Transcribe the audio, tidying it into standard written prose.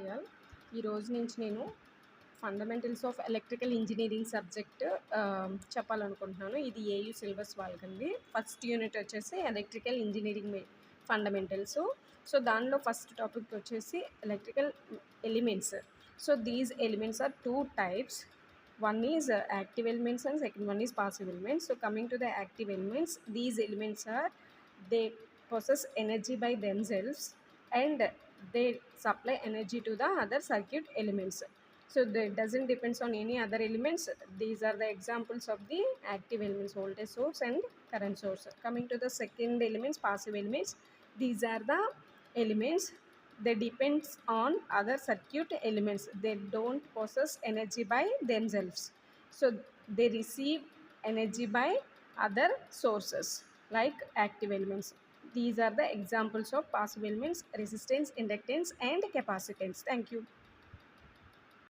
Hi all. ఈరోజు నుంచి నేను fundamentals of electrical engineering subject చెప్పాలనుకుంటున్నాను. ఇది ఏయూ సిలబస్ వాళ్ళకండి. ఫస్ట్ యూనిట్ వచ్చేసి ఎలక్ట్రికల్ ఇంజనీరింగ్ ఫండమెంటల్స్. సో దానిలో ఫస్ట్ టాపిక్ వచ్చేసి electrical elements. So these elements are two types. One is active elements and second one is passive elements. So coming to the active elements, these elements are, they possess energy by themselves and they supply energy to the other circuit elements. So that doesn't depends on any other elements. These are the examples of the active elements: voltage source and current source. Coming to the second elements, passive elements, these are the elements, they depends on other circuit elements. They don't possess energy by themselves, so they receive energy by other sources like active elements. These are the examples of passive elements: resistance, inductance and capacitance. Thank you.